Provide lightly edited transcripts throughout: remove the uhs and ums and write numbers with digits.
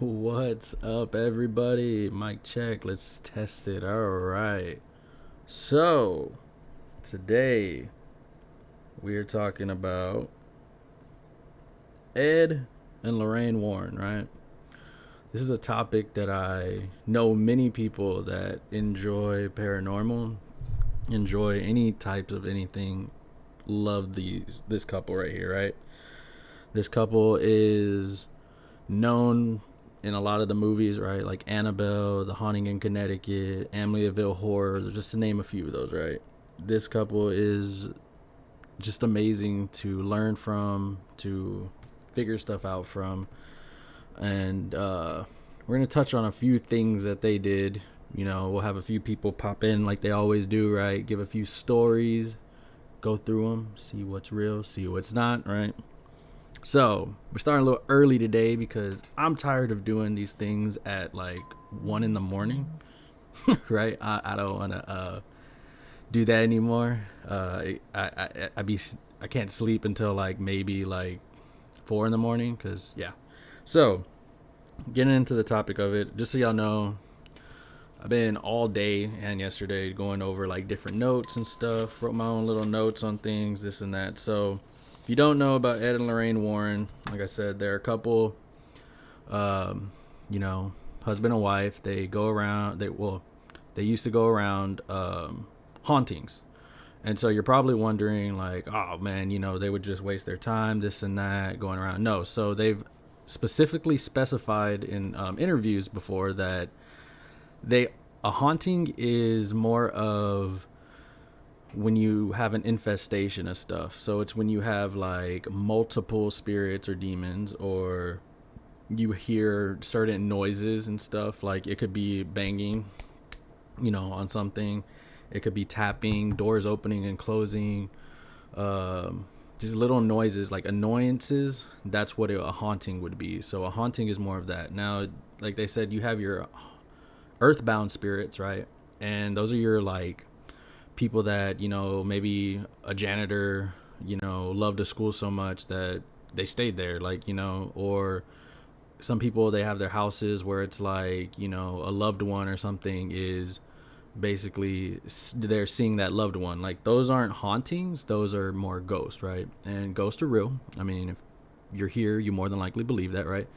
What's up, everybody? Mic check. Let's test it. All right. So, today we are talking about Ed and Lorraine Warren, right? This is a topic that I know many people that enjoy paranormal, enjoy any types of anything, love this couple right here, right? This couple is known in a lot of the movies, right? Like Annabelle, The Haunting in Connecticut, Amityville Horror, just to name a few of those, right? This couple is just amazing to learn from, to figure stuff out from. And we're going to touch on a few things that they did. You know, we'll have a few people pop in like they always do, right? Give a few stories, go through them, see what's real, see what's not, right? So, we're starting a little early today because I'm tired of doing these things at like 1 in the morning, right? I don't want to do that anymore. I can't sleep until like maybe like 4 in the morning because, yeah. So, getting into the topic of it, just so y'all know, I've been all day and yesterday going over like different notes and stuff, wrote my own little notes on things, this and that. So, if you don't know about Ed and Lorraine Warren, like I said, they're a couple, husband and wife. They go around, they used to go around hauntings. And so you're probably wondering like, oh man, they would just waste their time, this and that, going around. No, so they've specifically specified in interviews before that a haunting is more of when you have an infestation of stuff. So it's when you have like multiple spirits or demons, or you hear certain noises and stuff. Like it could be banging, on something. It could be tapping, doors opening and closing, just little noises, like annoyances. That's what a haunting would be. So a haunting is more of that. Now, like they said, you have your earthbound spirits, right? And those are your like people that, maybe a janitor, loved a school so much that they stayed there, like, or some people, they have their houses where it's like, a loved one or something is basically they're seeing that loved one. Like those aren't hauntings, those are more ghosts, right? And ghosts are real. I mean, if you're here, you more than likely believe that, right?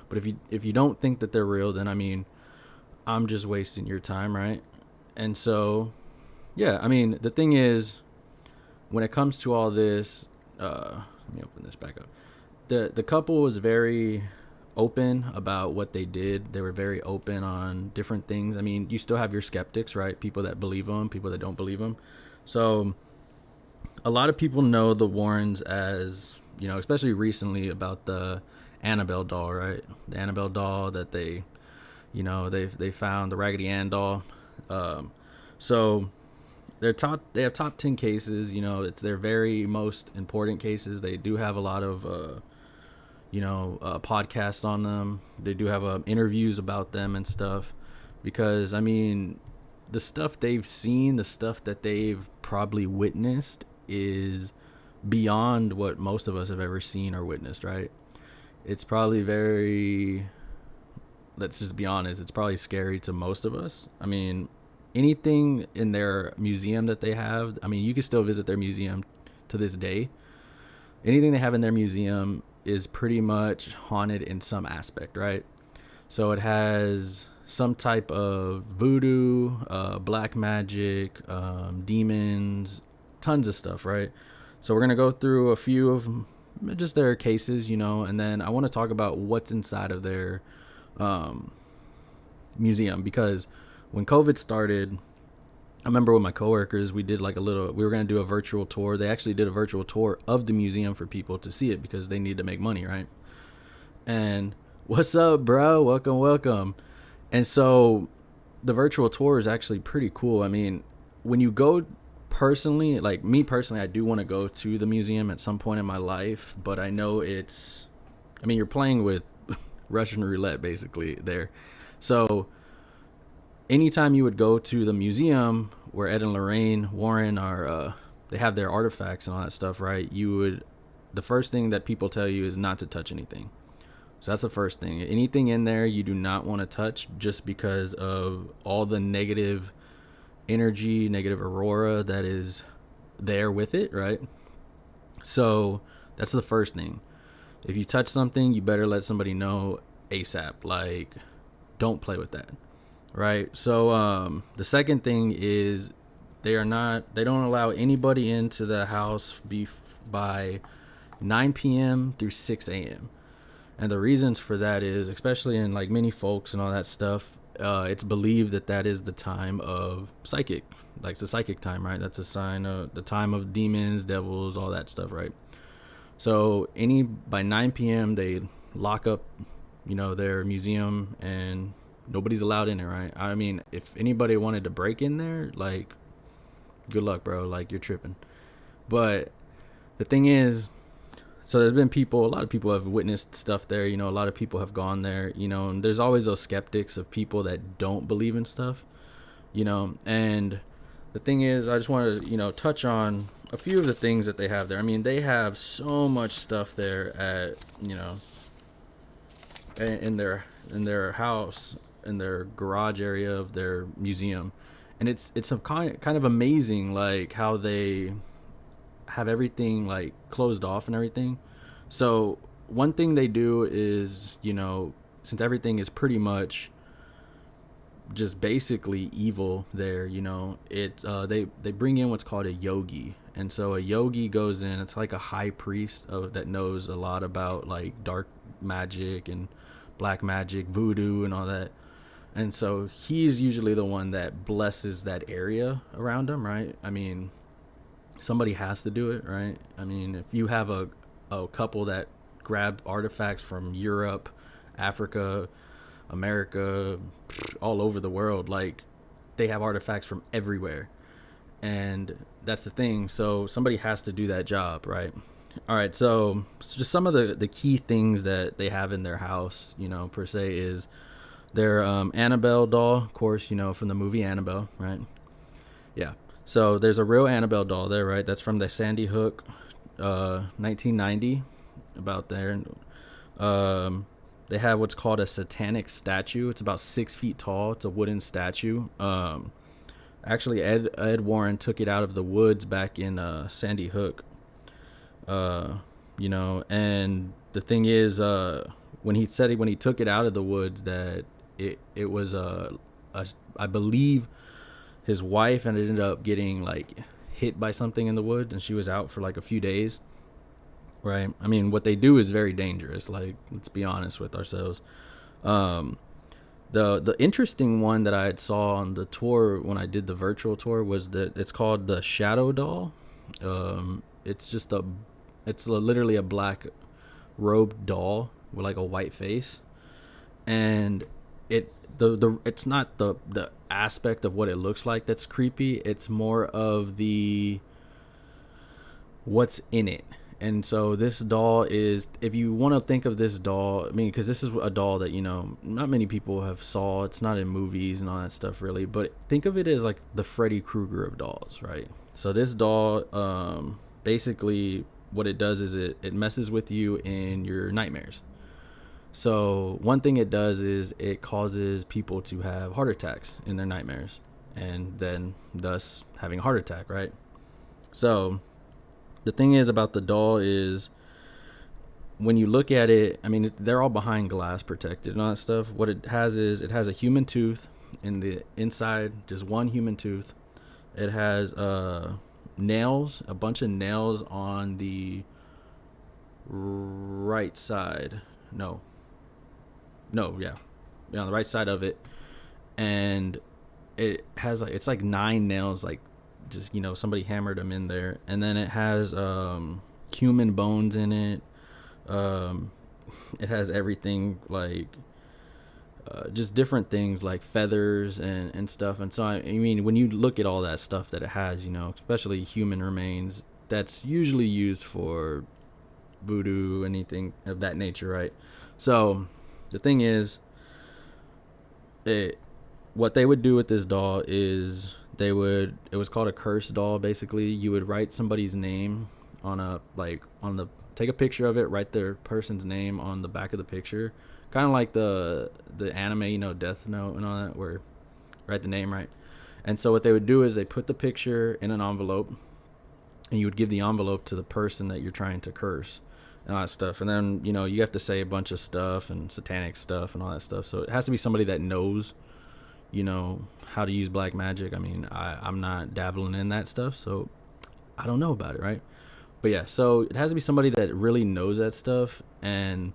But if you don't think that they're real, then I mean, I'm just wasting your time, right? And so yeah, I mean, the thing is, when it comes to all this, let me open this back up. The couple was very open about what they did. They were very open on different things. I mean, you still have your skeptics, right? People that believe them, people that don't believe them. So a lot of people know the Warrens as, especially recently about the Annabelle doll, right? The Annabelle doll that they found, the Raggedy Ann doll. So they have top 10 cases. It's their very most important cases. They do have a lot of podcasts on them. They do have interviews about them and stuff, because I mean, the stuff they've seen, the stuff that they've probably witnessed is beyond what most of us have ever seen or witnessed, right? It's probably let's just be honest, it's probably scary to most of us. I mean, anything in their museum that they have, I mean, you can still visit their museum to this day. Anything they have in their museum is pretty much haunted in some aspect, right? So it has some type of voodoo, black magic, demons, tons of stuff, right? So we're going to go through a few of just their cases, and then I want to talk about what's inside of their museum, because when COVID started, I remember with my coworkers, we did we were going to do a virtual tour. They actually did a virtual tour of the museum for people to see it because they need to make money, right? And what's up, bro? Welcome. And so the virtual tour is actually pretty cool. I mean, when you go personally, like me personally, I do want to go to the museum at some point in my life, but I know you're playing with Russian roulette basically there. So anytime you would go to the museum where Ed and Lorraine Warren are, they have their artifacts and all that stuff, right? The first thing that people tell you is not to touch anything. So that's the first thing. Anything in there you do not want to touch, just because of all the negative energy, negative aurora that is there with it, right? So that's the first thing. If you touch something, you better let somebody know ASAP. Like, don't play with that, right? So the second thing is they don't allow anybody into the house by 9 p.m. through 6 a.m. And the reasons for that is, especially in like many folks and all that stuff, it's believed that is the time of psychic, like it's the psychic time, right? That's a sign of the time of demons, devils, all that stuff, right? So by 9 p.m. they lock up, their museum, and nobody's allowed in it, right? I mean, if anybody wanted to break in there, like, good luck, bro. Like, you're tripping. But the thing is, so there's been a lot of people have witnessed stuff there. A lot of people have gone there, and there's always those skeptics of people that don't believe in stuff, and the thing is, I just want to, touch on a few of the things that they have there. I mean, they have so much stuff there at, in their house, in their garage area of their museum. And it's a kind of amazing, like, how they have everything like closed off and everything. So one thing they do is, since everything is pretty much just basically evil there, they bring in what's called a yogi. And so a yogi goes in, it's like a high priest that knows a lot about like dark magic and black magic, voodoo and all that. And so he's usually the one that blesses that area around him, right? I mean, somebody has to do it, right? I mean, if you have a couple that grab artifacts from Europe, Africa, America, all over the world, like, they have artifacts from everywhere. And that's the thing. So somebody has to do that job, right? All right, so just some of the key things that they have in their house, per se, is their Annabelle doll, of course, from the movie Annabelle, right? Yeah. So there's a real Annabelle doll there, right? That's from the Sandy Hook, 1990, about there. They have what's called a Satanic Statue. It's about 6 feet tall. It's a wooden statue. Actually, Ed Warren took it out of the woods back in Sandy Hook. And the thing is, when he took it out of the woods, that it was I believe his wife ended up getting like hit by something in the woods, and she was out for like a few days, right? I mean, what they do is very dangerous. Like, let's be honest with ourselves. The interesting one that I saw on the tour when I did the virtual tour was that it's called the Shadow Doll. It's literally a black robed doll with like a white face, and it's not the aspect of what it looks like that's creepy. It's more of the what's in it. And so this doll is, if you want to think of this doll, I mean, because this is a doll that, not many people have saw. It's not in movies and all that stuff, really. But think of it as like the Freddy Krueger of dolls, right? So this doll, basically what it does is it messes with you in your nightmares. So one thing it does is it causes people to have heart attacks in their nightmares, and then thus having a heart attack, right? So the thing is about the doll is, when you look at it, I mean, they're all behind glass, protected and all that stuff. What it has is, it has a human tooth in the inside, just one human tooth. It has nails, a bunch of nails on the right side. On the right side of it. And it has like, it's like 9 nails, like, just, somebody hammered them in there. And then it has human bones in it. It has everything, like just different things like feathers and stuff. And so I mean, when you look at all that stuff that it has, especially human remains, that's usually used for voodoo, anything of that nature, right? So the thing is, what they would do with this doll is it was called a curse doll. Basically, you would write somebody's name on the take a picture of it, write their person's name on the back of the picture, kind of like the anime, you know, Death Note and all that, where write the name right. And so what they would do is they put the picture in an envelope, and you would give the envelope to the person that you're trying to curse and all that stuff. And then, you know, you have to say a bunch of stuff and satanic stuff and all that stuff. So it has to be somebody that knows, you know, how to use black magic. I mean, I'm not dabbling in that stuff, so I don't know about it, right? But yeah, so it has to be somebody that really knows that stuff. And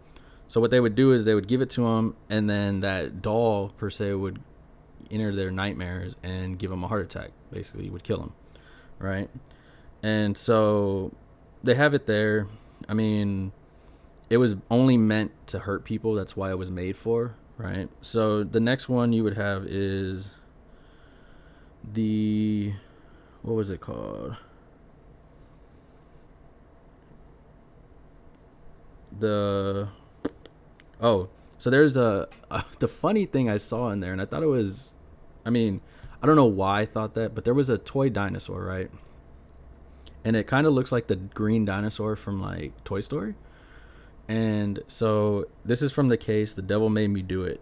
so what they would do is they would give it to them, and then that doll per se would enter their nightmares and give them a heart attack. Basically, would kill them, right? And so they have it there. I mean, it was only meant to hurt people. That's why it was made for, right? So the next one you would have is the, what was it called? So there's the funny thing I saw in there, and I thought it was, I mean, I don't know why I thought that, but there was a toy dinosaur, right? And it kind of looks like the green dinosaur from like Toy Story. And so this is from the case The Devil Made Me Do It.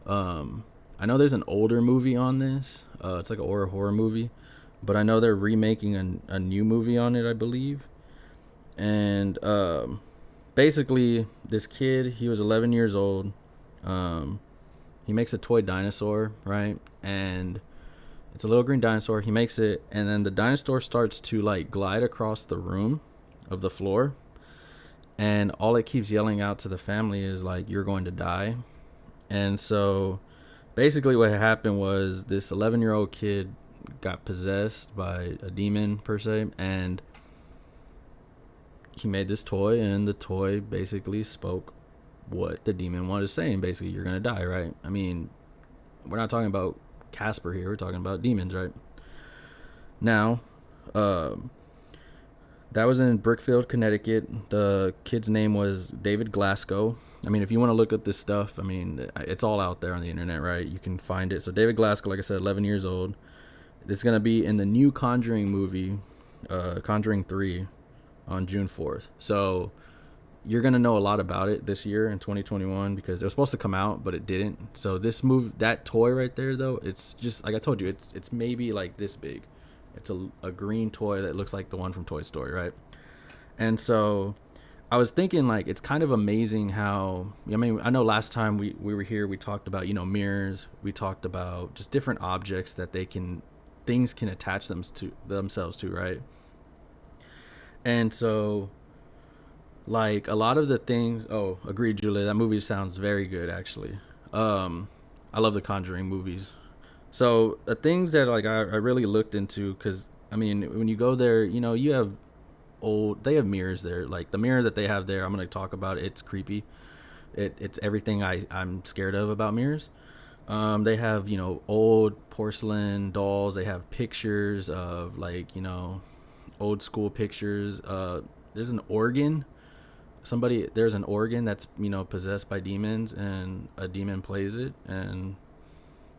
I know there's an older movie on this. It's like a horror movie, but I know they're remaking a new movie on it, I believe. And basically this kid, he was 11 years old. He makes a toy dinosaur, right? And it's a little green dinosaur. He makes it, and then the dinosaur starts to like glide across the room of the floor, and all it keeps yelling out to the family is like, "You're going to die." And so basically what happened was this 11-year-old kid got possessed by a demon per se, and he made this toy, and the toy basically spoke what the demon wanted to say, and basically, you're gonna die, right? I mean, we're not talking about Casper here, we're talking about demons, right? Now, that was in Brickfield, Connecticut. The kid's name was David Glasgow. I mean, if you want to look up this stuff, I mean, it's all out there on the internet, right? You can find it. So David Glasgow, like I said, 11 years old. It's going to be in the new Conjuring movie, Conjuring 3, on June 4th. So you're going to know a lot about it this year in 2021, because it was supposed to come out, but it didn't. So this movie, that toy right there, though, it's just, like I told you, it's maybe like this big. It's a green toy that looks like the one from Toy Story, right? And so I was thinking, like, it's kind of amazing how, I mean, I know last time we were here, we talked about, you know, mirrors. We talked about just different objects that things can attach themselves to, right? And so, like, a lot of the things, agreed, Julia, that movie sounds very good, actually. I love the Conjuring movies. So the things that, like, I really looked into, because, I mean, when you go there, you know, they have mirrors there. Like, the mirror that they have there, I'm going to talk about it. It's creepy. It's everything I'm scared of about mirrors. They have, you know, old porcelain dolls. They have pictures of, like, you know, old school pictures. There's an organ. There's an organ that's, you know, possessed by demons, and a demon plays it. And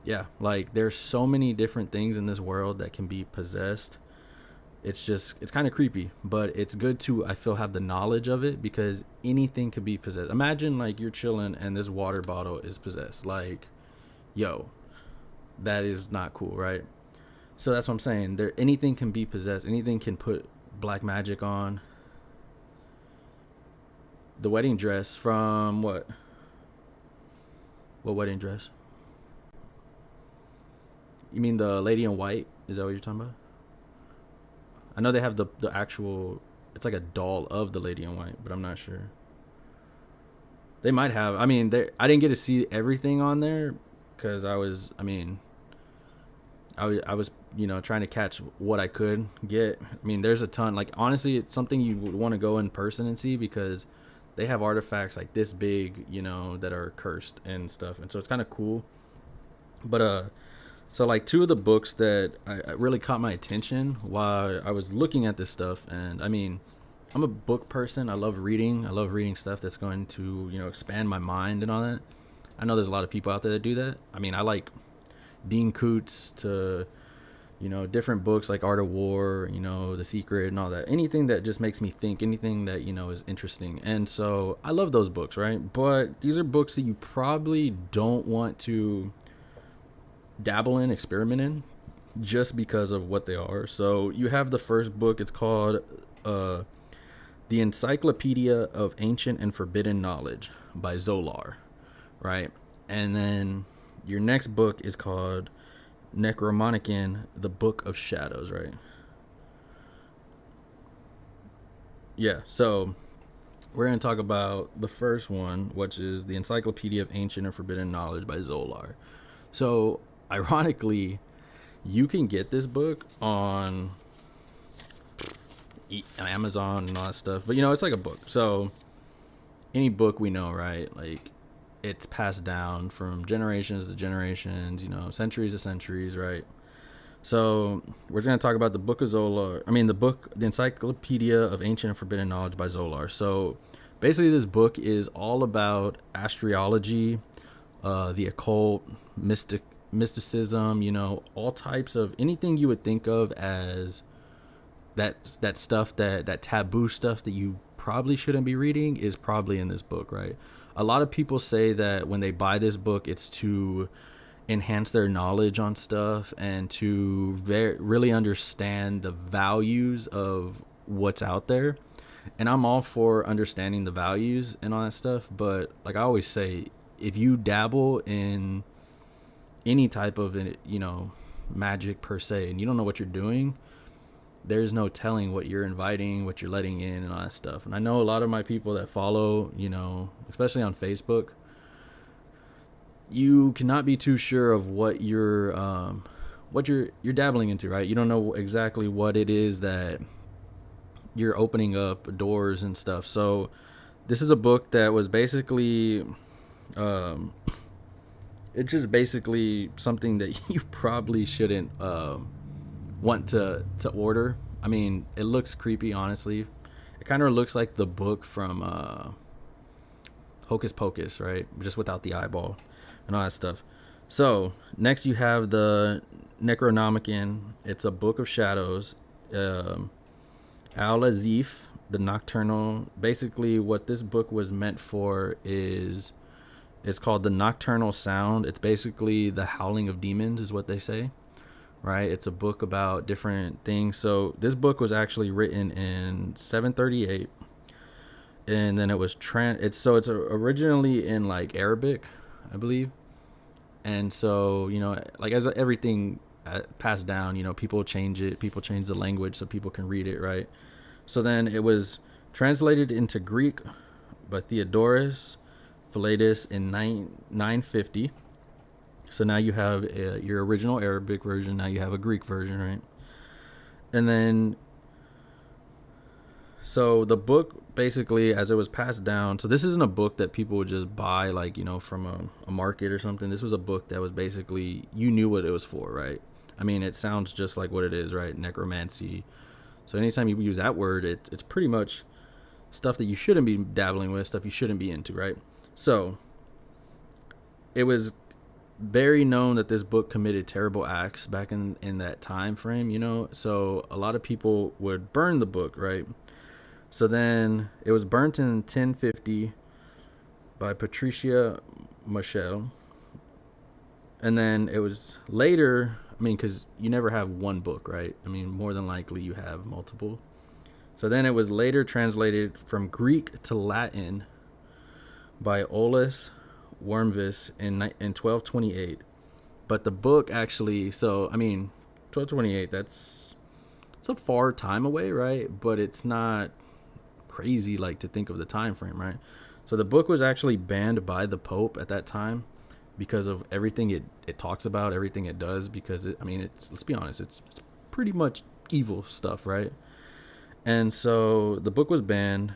yeah, like, there's so many different things in this world that can be possessed. It's kind of creepy, but it's good to, I feel, have the knowledge of it, because anything could be possessed. Imagine, like, you're chilling and this water bottle is possessed. Like, yo, that is not cool, right? So that's what I'm saying. Anything can be possessed. Anything can put black magic on. The wedding dress from what? What wedding dress? You mean the Lady in White? Is that what you're talking about? I know they have the actual, it's like a doll of the Lady in White, but I'm not sure. They might have. I mean, I didn't get to see everything on there, because I was, you know, trying to catch what I could get. I mean, there's a ton. Like, honestly, it's something you would want to go in person and see, because they have artifacts like this big, you know, that are cursed and stuff. And so it's kind of cool. But, so, like, two of the books that I really caught my attention while I was looking at this stuff, and I mean, I'm a book person. I love reading. I love reading stuff that's going to, you know, expand my mind and all that. I know there's a lot of people out there that do that. I mean, I like Dean Koontz to You know, different books like Art of War, you know, The Secret and all that. Anything that just makes me think, anything that, you know, is interesting. And so I love those books, right? But these are books that you probably don't want to dabble in, experiment in, just because of what they are. So you have the first book. It's called The Encyclopedia of Ancient and Forbidden Knowledge by Zolar, right? And then your next book is called Necronomicon, the Book of Shadows, right? Yeah, so we're going to talk about the first one, which is the Encyclopedia of Ancient and Forbidden Knowledge by Zolar. So, ironically, you can get this book on Amazon and all that stuff, but you know, it's like a book. So, any book we know, right? Like, it's passed down from generations to generations, you know, centuries to centuries, right? So we're going to talk about the Book of Zolar. The Encyclopedia of Ancient and Forbidden Knowledge by Zolar. So basically, this book is all about astrology, the occult, mysticism. You know, all types of anything you would think of as that stuff, that taboo stuff that you probably shouldn't be reading is probably in this book, right? A lot of people say that when they buy this book, it's to enhance their knowledge on stuff and to really understand the values of what's out there. And I'm all for understanding the values and all that stuff. But like I always say, if you dabble in any type of, you know, magic per se, and you don't know what you're doing, there's no telling what you're inviting, what you're letting in, and all that stuff. And I know a lot of my people that follow, you know, especially on Facebook, you cannot be too sure of what you're dabbling into, right? You don't know exactly what it is that you're opening up doors and stuff. So this is a book that was basically it's just basically something that you probably shouldn't want to order. I mean, it looks creepy, honestly. It kind of looks like the book from Hocus Pocus, right? Just without the eyeball and all that stuff. So next you have the Necronomicon. It's a book of shadows. Al-Azif, the Nocturnal. Basically what this book was meant for is, it's called the Nocturnal Sound. It's basically the Howling of Demons is what they say, right? It's a book about different things. So this book was actually written in 738, and then it was it's originally in like Arabic, I believe. And so, you know, like as everything passed down, you know, people change the language so people can read it, right? So then it was translated into Greek by Theodorus Philetus in 950. So now you have your original Arabic version. Now you have a Greek version, right? And then, so the book basically, as it was passed down, so this isn't a book that people would just buy, like, you know, from a market or something. This was a book that was basically, you knew what it was for, right? I mean, it sounds just like what it is, right? Necromancy. So anytime you use that word, it's pretty much stuff that you shouldn't be dabbling with, stuff you shouldn't be into, right? So it was very known that this book committed terrible acts back in that time frame, you know. So a lot of people would burn the book, right? So then it was burnt in 1050 by Patricia Michel. And then it was later, I mean, because you never have one book, right? I mean, more than likely you have multiple. So then it was later translated from Greek to Latin by Olaus Wormvis in 1228. But the book actually, so, I mean, 1228, it's a far time away, right? But it's not crazy, like, to think of the time frame, right? So the book was actually banned by the Pope at that time because of everything it talks about, everything it does, because let's be honest, it's pretty much evil stuff, right? And so the book was banned.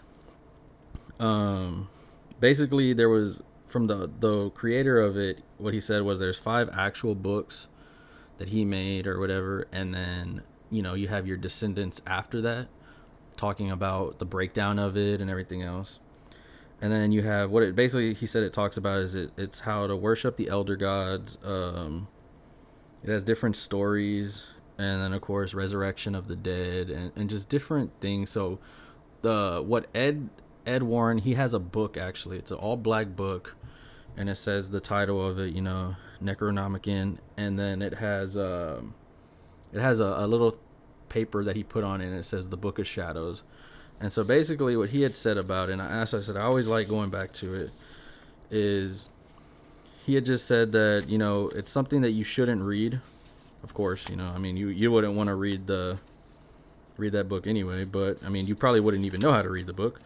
Basically there was, from the creator of it, what he said was there's 5 actual books that he made or whatever, and then, you know, you have your descendants after that talking about the breakdown of it and everything else. And then you have what it basically, he said it talks about is it's how to worship the elder gods. It has different stories, and then of course resurrection of the dead, and just different things. So the what Ed Warren, he has a book, actually. It's an all black book, and it says the title of it, Necronomicon, and then it has a little paper that he put on it, and it says the Book of Shadows. And so basically what he had said about it, and as I said, I always like going back to it, is he had just said that, it's something that you shouldn't read. Of course, I mean, you wouldn't want to read that book anyway, but I mean, you probably wouldn't even know how to read the book.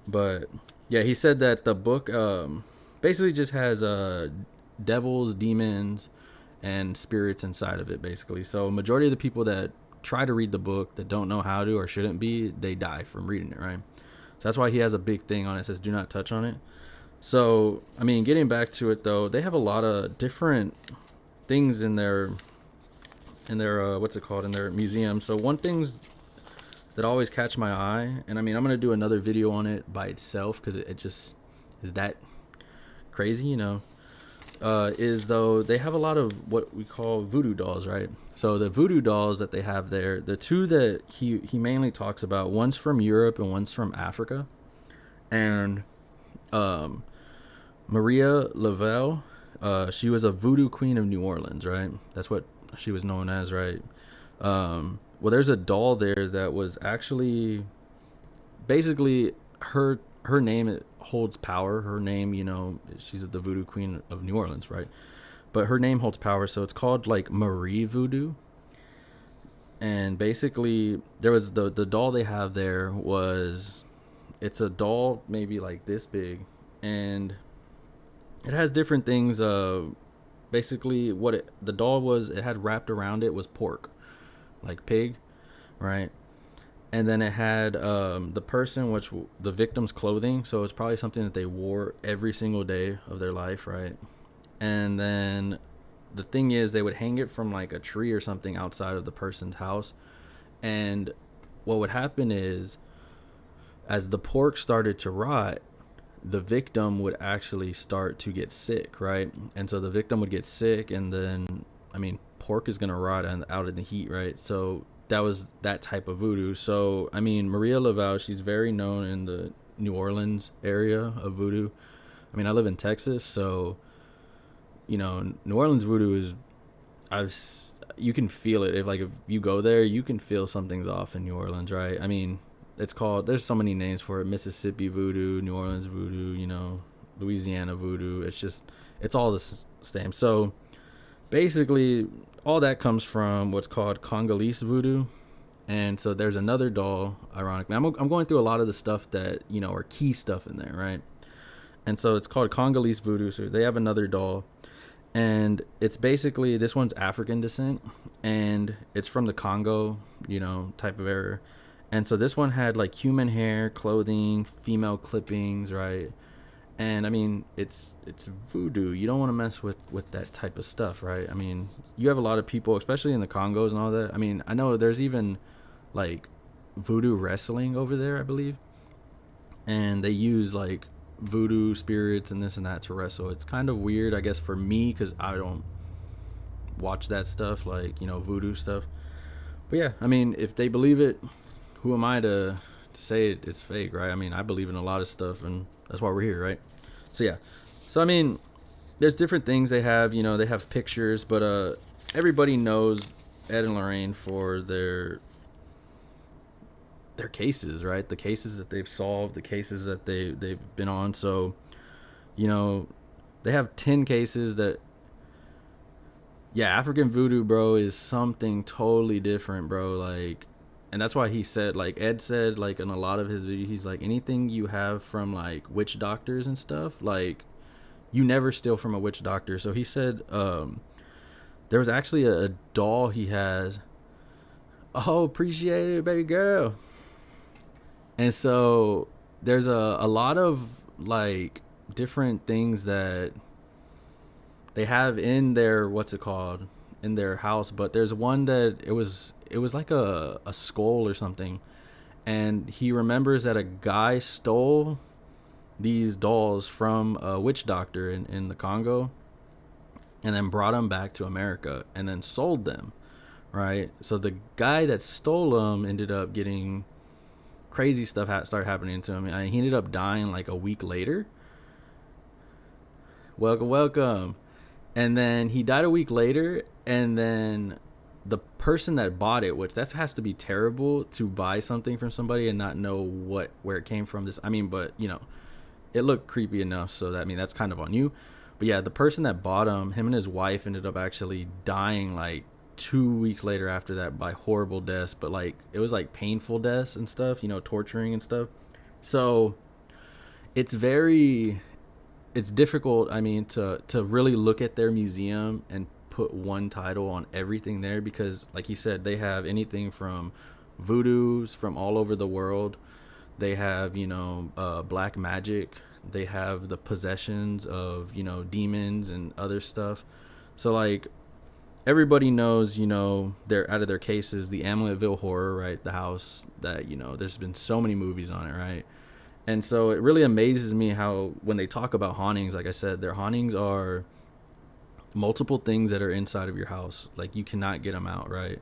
But yeah, he said that the book basically just has devils, demons, and spirits inside of it, basically. So majority of the people that try to read the book that don't know how to or shouldn't be, they die from reading it, right? So that's why he has a big thing on it. It says do not touch on it. So I mean, getting back to it though, they have a lot of different things in their what's it called, in their museum. So one things that always catch my eye, and I mean, I'm gonna do another video on it by itself because it just is that crazy, is though they have a lot of what we call voodoo dolls, right? So the voodoo dolls that they have there, the two that he mainly talks about, one's from Europe and one's from Africa. And Maria Lavelle, she was a voodoo queen of New Orleans, right? That's what she was known as, right? Well, there's a doll there that was actually basically her name holds power. Her name, she's the voodoo queen of New Orleans, right? But her name holds power, so it's called like Marie Voodoo. And basically, there was the doll they have there it's a doll maybe like this big, and it has different things. Basically, the doll was, it had wrapped around it was pork, like pig, right? And then it had the person, which the victim's clothing, so it's probably something that they wore every single day of their life, right? And then the thing is, they would hang it from like a tree or something outside of the person's house. And what would happen is, as the pork started to rot, the victim would actually start to get sick, right? And so the victim would get sick, and then, I mean, pork is going to rot out in the heat, right? So that was that type of voodoo. So, I mean, Maria Laval, she's very known in the New Orleans area of voodoo. I mean, I live in Texas, so, New Orleans voodoo is, you can feel it. If you go there, you can feel something's off in New Orleans, right? I mean, there's so many names for it: Mississippi voodoo, New Orleans voodoo, Louisiana voodoo. It's all the same. So basically, all that comes from what's called Congolese voodoo. And so there's another doll, ironically. I'm going through a lot of the stuff that, are key stuff in there, right? And so it's called Congolese voodoo. So they have another doll, and it's basically, this one's African descent, and it's from the Congo, type of area. And so this one had like human hair, clothing, female clippings, right? And I mean, it's voodoo. You don't want to mess with that type of stuff, right? I mean, you have a lot of people, especially in the Congos and all that. I mean, I know there's even like voodoo wrestling over there, I believe. And they use like voodoo spirits and this and that to wrestle. It's kind of weird, I guess, for me, because I don't watch that stuff, like, voodoo stuff. But yeah, I mean, if they believe it, who am I to say it's fake, right? I mean, I believe in a lot of stuff, and that's why we're here, right? So yeah, so I mean, there's different things they have. They have pictures, but everybody knows Ed and Lorraine for their cases, right? The cases that they've solved, the cases that they've been on. So, they have 10 cases that, yeah, African voodoo, bro, is something totally different, bro. Like, and that's why he said, like Ed said, like in a lot of his videos, he's like, anything you have from like witch doctors and stuff, like, you never steal from a witch doctor. So he said, there was actually a doll he has. Oh, appreciate it, baby girl. And so there's a lot of like different things that they have in their, what's it called, in their house. But there's one that it was like a skull or something, and he remembers that a guy stole these dolls from a witch doctor in the Congo, and then brought them back to America and then sold them, right? So the guy that stole them ended up getting crazy stuff started happening to him. He ended up dying like a week later. Welcome. And then he died a week later, and then the person that bought it, which that has to be terrible to buy something from somebody and not know where it came from. But it looked creepy enough, so that that's kind of on you. But yeah, the person that bought him and his wife ended up actually dying like 2 weeks later after that by horrible deaths, but like it was like painful deaths and stuff, torturing and stuff. So it's difficult, to really look at their museum and put one title on everything there, because like he said, they have anything from voodoos from all over the world. They have black magic. They have the possessions of demons and other stuff. So like everybody knows, they're out of their cases, the Amityville Horror, right? The house that there's been so many movies on it, right? And so it really amazes me how when they talk about hauntings, like I said, their hauntings are multiple things that are inside of your house. Like you cannot get them out, right?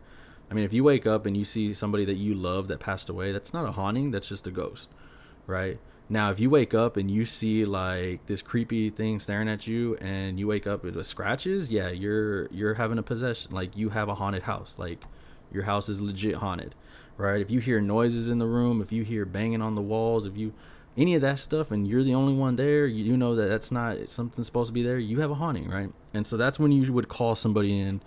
If you wake up and you see somebody that you love that passed away, that's not a haunting, that's just a ghost, right? Now, if you wake up and you see like this creepy thing staring at you and you wake up with scratches, yeah, you're having a possession. Like you have a haunted house. Like your house is legit haunted, right? If you hear noises in the room, if you hear banging on the walls, if you any of that stuff and you're the only one there, you know that that's not something supposed to be there, you have a haunting, right? And so that's when you would call somebody in,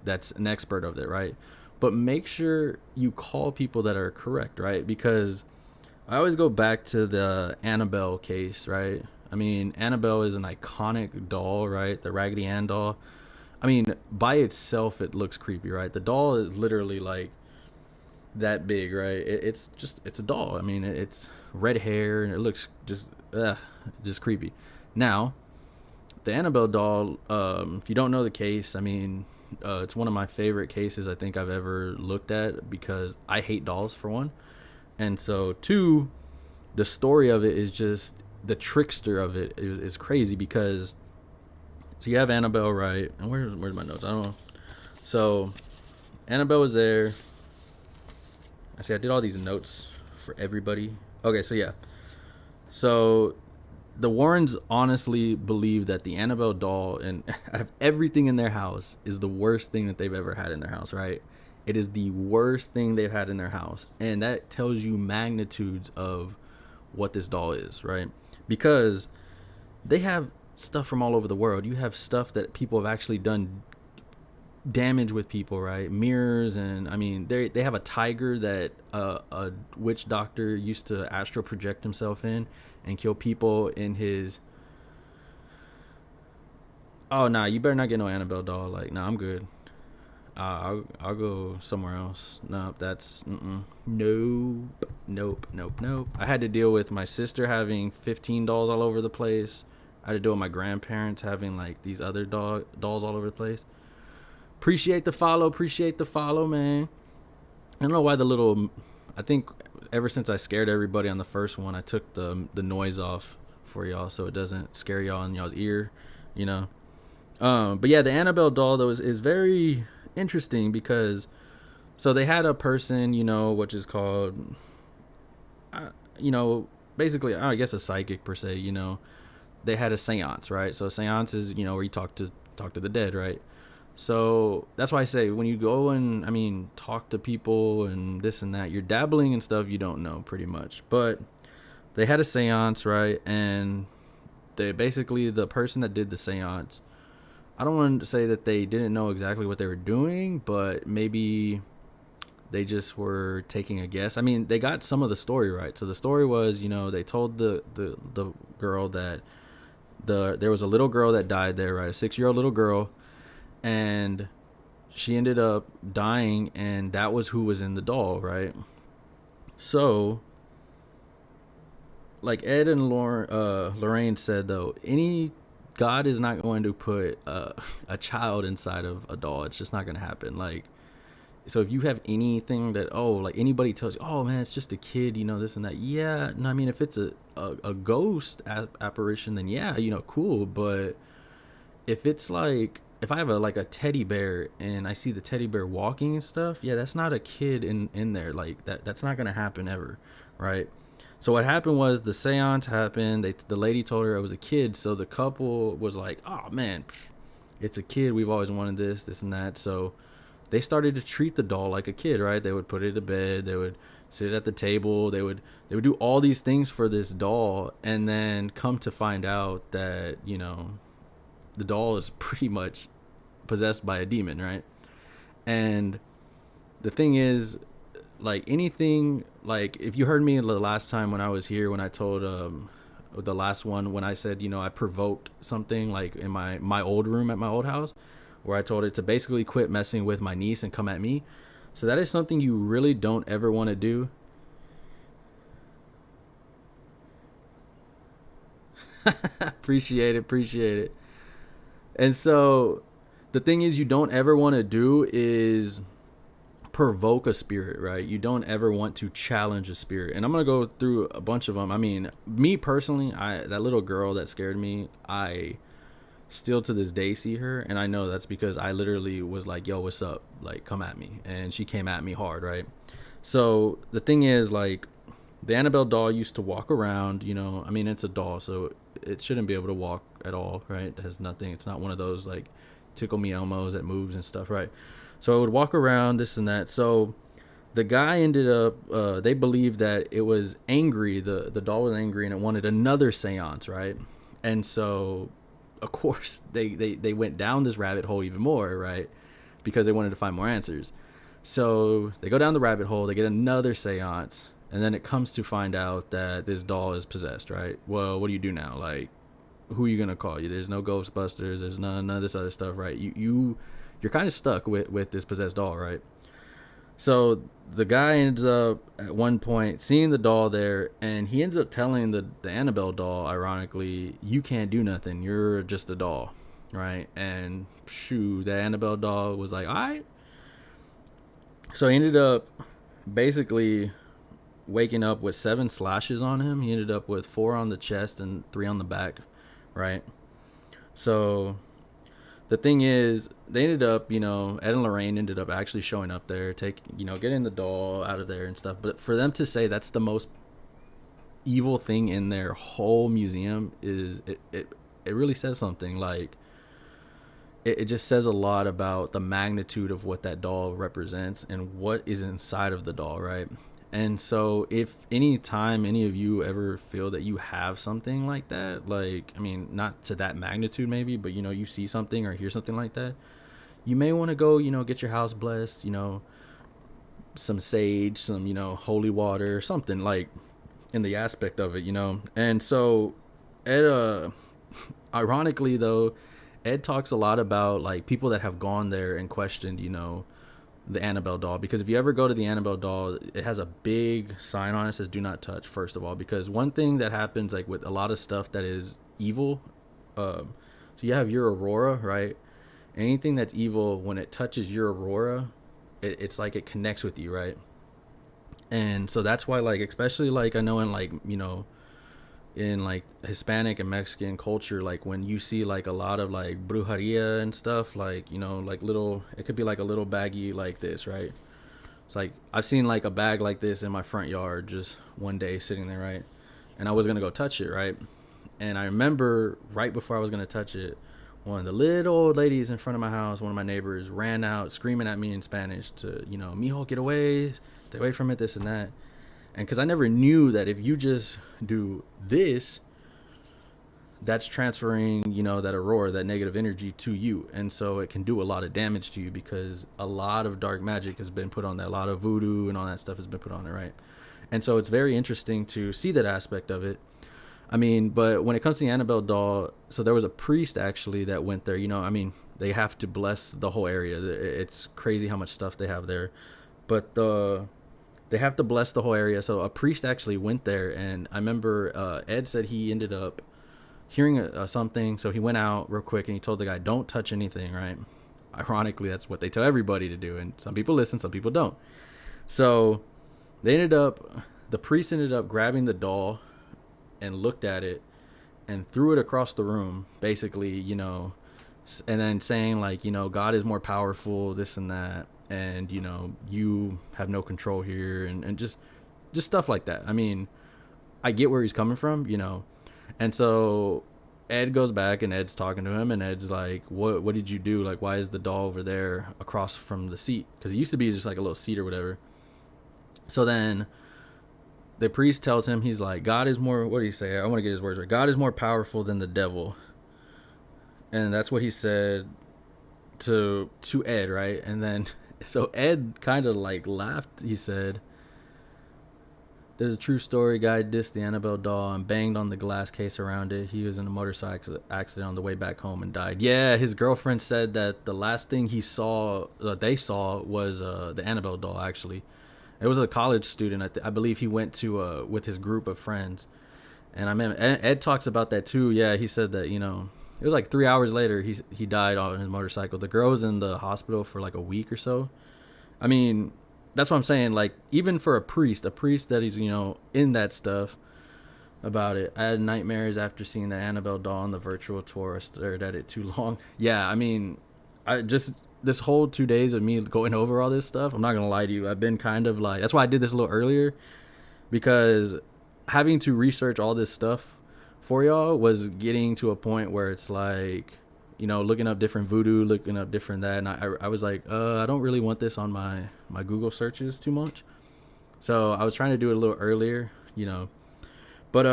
that's an expert of it, right? But make sure you call people that are correct, right? Because I always go back to the Annabelle case, right? Annabelle is an iconic doll, right? The Raggedy Ann doll. By itself, it looks creepy, right? The doll is literally like that big, right? It's a doll. It's red hair and it looks just creepy. Now, the Annabelle doll, if you don't know the case, it's one of my favorite cases I think I've ever looked at, because I hate dolls, for one. And so, two, the story of it is just, the trickster of it is crazy, because, so you have Annabelle, right? And where's my notes? I don't know. So, Annabelle was there. I did all these notes for everybody. Okay, so yeah. So, the Warrens honestly believe that the Annabelle doll, and out of everything in their house, is the worst thing that they've ever had in their house, right? It is the worst thing they've had in their house. And that tells you magnitudes of what this doll is, right? Because they have stuff from all over the world. You have stuff that people have actually done damage with people, right? Mirrors, and they have a tiger that a witch doctor used to astral project himself in and kill people in his... Oh, nah, you better not get no Annabelle doll. Like, nah, I'm good. I'll go somewhere else. Nope, that's nope. I had to deal with my sister having 15 dolls all over the place. I had to deal with my grandparents having like these other dolls all over the place. Appreciate the follow, man. I don't know why I think ever since I scared everybody on the first one, I took the noise off for y'all so it doesn't scare y'all in y'all's ear, But yeah, the Annabelle doll though is very interesting, because so they had a person, which is called basically, I guess a psychic per se. They had a seance, right? So a seance is where you talk to the dead, right? So that's why I say, when you go and talk to people and this and that, you're dabbling in stuff you don't know, pretty much. But they had a seance, right? And they basically, the person that did the seance, I don't want to say that they didn't know exactly what they were doing, but maybe they just were taking a guess. They got some of the story right. So the story was, they told the girl that there was a little girl that died there, right? A 6-year-old little girl, and she ended up dying, and that was who was in the doll, right? So, like Ed and Lorraine said, though, God is not going to put a child inside of a doll. It's just not going to happen. Like, so if you have anything that, like anybody tells you, oh man, it's just a kid, this and that. Yeah, no, if it's a ghost apparition, then yeah, cool. But if it's like if I have a like a teddy bear and I see the teddy bear walking and stuff, yeah, that's not a kid in there. Like that's not gonna happen ever, right? So what happened was the seance happened. The lady told her it was a kid, so the couple was like, "Oh man, it's a kid. We've always wanted this and that." So they started to treat the doll like a kid, right? They would put it to bed. They would sit at the table. They would do all these things for this doll, and then come to find out that the doll is pretty much possessed by a demon, right? And the thing is, like anything, like if you heard me the last time when I was here, when I told the last one, when I said I provoked something like in my old room at my old house, where I told it to basically quit messing with my niece and come at me. So that is something you really don't ever want to do. Appreciate it. And so the thing is, you don't ever want to do is provoke a spirit, right? You don't ever want to challenge a spirit. And I'm going to go through a bunch of them. I mean, me personally, that little girl that scared me, I still to this day see her, and I know that's because I literally was like, yo, what's up, like come at me, and she came at me hard, right? So the thing is, like, the Annabelle doll used to walk around, I mean, it's a doll, so it shouldn't be able to walk at all, right? It has nothing. It's not one of those like tickle me elmos that moves and stuff, right? So it would walk around, this and that. So the guy ended up they believed that it was angry, the doll was angry, and it wanted another seance, right? And so of course they went down this rabbit hole even more, right? Because they wanted to find more answers. So they go down the rabbit hole, they get another seance, and then it comes to find out that this doll is possessed, right? Well, what do you do now? Like, who are you gonna call? There's no Ghostbusters, there's none of this other stuff, right? You're kind of stuck with this possessed doll, right? So the guy ends up at one point seeing the doll there, and he ends up telling the Annabelle doll, ironically, you can't do nothing. You're just a doll, right? And shoo, the Annabelle doll was like, all right. So he ended up basically waking up with 7 slashes on him. He ended up with 4 on the chest and 3 on the back, right? So the thing is, they ended up, Ed and Lorraine ended up actually showing up there, getting the doll out of there and stuff. But for them to say that's the most evil thing in their whole museum is it really says something. Like, it just says a lot about the magnitude of what that doll represents and what is inside of the doll, right? And so if any time any of you ever feel that you have something like that, like, I mean, not to that magnitude maybe, but you see something or hear something like that, you may want to go, get your house blessed, some sage, some, holy water, something like in the aspect of it, And so Ed, ironically though, Ed talks a lot about like people that have gone there and questioned, the Annabelle doll, because if you ever go to the Annabelle doll, it has a big sign on it that says do not touch, first of all, because one thing that happens like with a lot of stuff that is evil, so you have your aurora, right? Anything that's evil, when it touches your aurora, it's like it connects with you, right? And so that's why, like, especially like I know in like in like Hispanic and Mexican culture, like when you see like a lot of like brujeria and stuff, like like little, it could be like a little baggie like this, right? It's like I've seen like a bag like this in my front yard just one day sitting there, right? And I was gonna go touch it, right? And I remember right before I was gonna touch it, one of the little old ladies in front of my house, one of my neighbors, ran out screaming at me in Spanish to, mijo, get away, stay away from it, this and that. And because I never knew that if you just do this, that's transferring, that aurora, that negative energy to you. And so it can do a lot of damage to you because a lot of dark magic has been put on that. A lot of voodoo and all that stuff has been put on it, right? And so it's very interesting to see that aspect of it. I mean, but when it comes to the Annabelle doll, so there was a priest actually that went there, I mean, they have to bless the whole area. It's crazy how much stuff they have there. But they have to bless the whole area. So a priest actually went there, and I remember Ed said he ended up hearing something, so he went out real quick and he told the guy, don't touch anything, right? Ironically, that's what they tell everybody to do, and some people listen, some people don't. So the priest ended up grabbing the doll and looked at it and threw it across the room, basically, and then saying like, God is more powerful, this and that, and you have no control here, and just stuff like that. I mean, I get where he's coming from, and so Ed goes back and Ed's talking to him, and Ed's like, what did you do? Like, why is the doll over there across from the seat? Because it used to be just like a little seat or whatever. So then the priest tells him, he's like, God is more, what do you say? I want to get his words right. God is more powerful than the devil. And that's what he said to Ed, right? And then, so Ed kind of like laughed. He said, there's a true story. Guy dissed the Annabelle doll and banged on the glass case around it. He was in a motorcycle accident on the way back home and died. Yeah, his girlfriend said that the last thing they saw was the Annabelle doll, actually. It was a college student. I believe he went to with his group of friends. And I mean, Ed talks about that too. Yeah, he said that, it was like 3 hours later he died on his motorcycle. The girl was in the hospital for like a week or so. I mean, that's what I'm saying. Like, even for a priest that is, in that stuff about it. I had nightmares after seeing the Annabelle doll on the virtual tour. I stared at it too long. Yeah, I mean, this whole 2 days of me going over all this stuff, I'm not going to lie to you. I've been kind of like, that's why I did this a little earlier, because having to research all this stuff for y'all was getting to a point where it's like, looking up different voodoo, looking up different that, and I was like, I don't really want this on my Google searches too much. So I was trying to do it a little earlier, But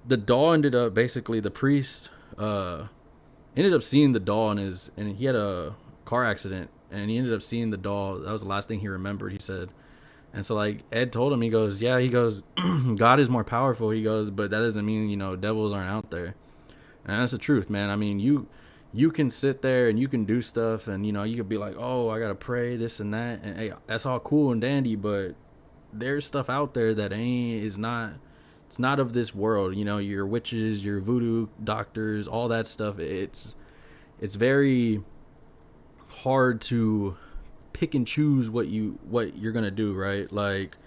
the doll ended up, basically, the priest ended up seeing the doll and he had a car accident, and he ended up seeing the doll. That was the last thing he remembered, he said. And so, like, Ed told him, he goes, God is more powerful. He goes, but that doesn't mean, devils aren't out there. And that's the truth, man. I mean, you can sit there and you can do stuff, and, you could be like, oh, I got to pray, this and that. And, hey, that's all cool and dandy, but there's stuff out there that it's not of this world. Your witches, your voodoo doctors, all that stuff. It's very hard to pick and choose what you're gonna do, right? Like,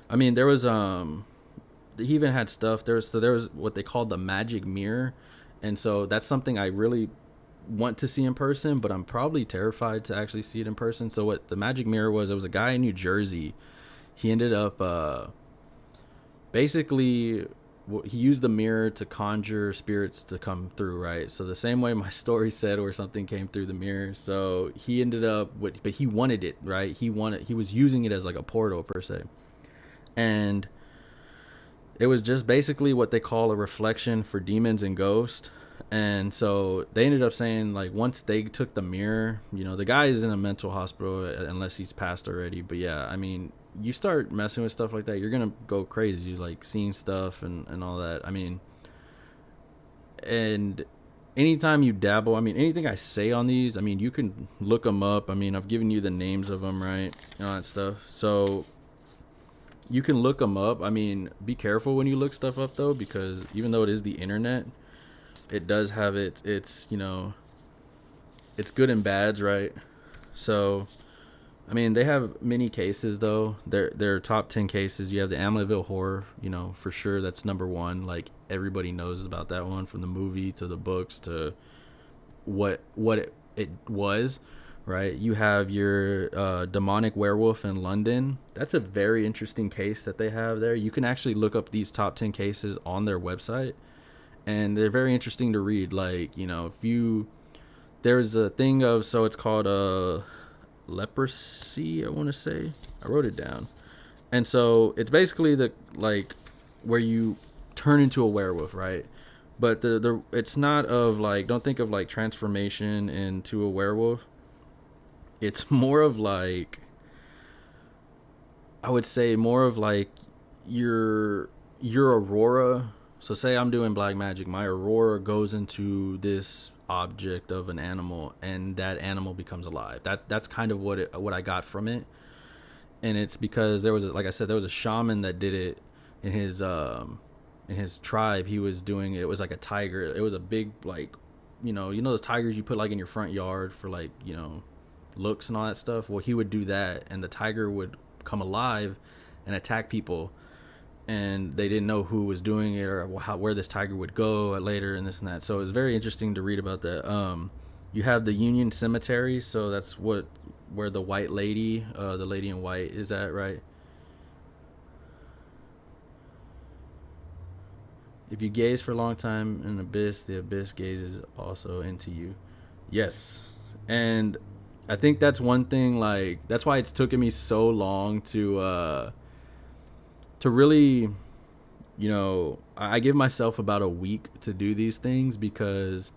I mean, there was he even had stuff. There was what they called the magic mirror, and so that's something I really want to see in person, but I'm probably terrified to actually see it in person. So what the magic mirror was, it was a guy in New Jersey. He ended up basically, he used the mirror to conjure spirits to come through, right? So the same way my story said, where something came through the mirror. So he ended up but he wanted it, right? He was using it as like a portal per se. And it was just basically what they call a reflection for demons and ghosts. And so they ended up saying, like, once they took the mirror, the guy is in a mental hospital unless he's passed already. But yeah, I mean, you start messing with stuff like that, you're gonna go crazy, like seeing stuff and all that. I mean, and anytime you dabble, I mean, anything I say on these, I mean, you can look them up. I mean, I've given you the names of them, right, and all that stuff, so you can look them up. I mean, be careful when you look stuff up, though, because even though it is the internet, it does have it's it's good and bads, right? So I mean, they have many cases, though. Their top 10 cases. You have the Amityville Horror, for sure. That's number one. Like, everybody knows about that one, from the movie to the books to what it was, right? You have your demonic werewolf in London. That's a very interesting case that they have there. You can actually look up these top 10 cases on their website, and they're very interesting to read. Like, there's a thing of, so it's called leprosy, I want to say. I wrote it down. And so it's basically where you turn into a werewolf, right? But it's not of, like, don't think of like transformation into a werewolf. It's more of like, I would say more of like your aurora. So say I'm doing black magic, my aurora goes into this object of an animal, and that animal becomes alive. That's kind of what I got from it. And it's because there was a shaman that did it in his tribe. He was doing it. It was like a tiger. It was a big, like, those tigers you put like in your front yard for, like, looks and all that stuff. Well, he would do that, and the tiger would come alive and attack people. And they didn't know who was doing it or where this tiger would go later and this and that. So it was very interesting to read about that. You have the Union Cemetery, so that's where the white lady, the lady in white, is at, right? If you gaze for a long time in an abyss, the abyss gazes also into you. Yes. And I think that's one thing, like, that's why it's taken me so long to really, I give myself about a week to do these things, because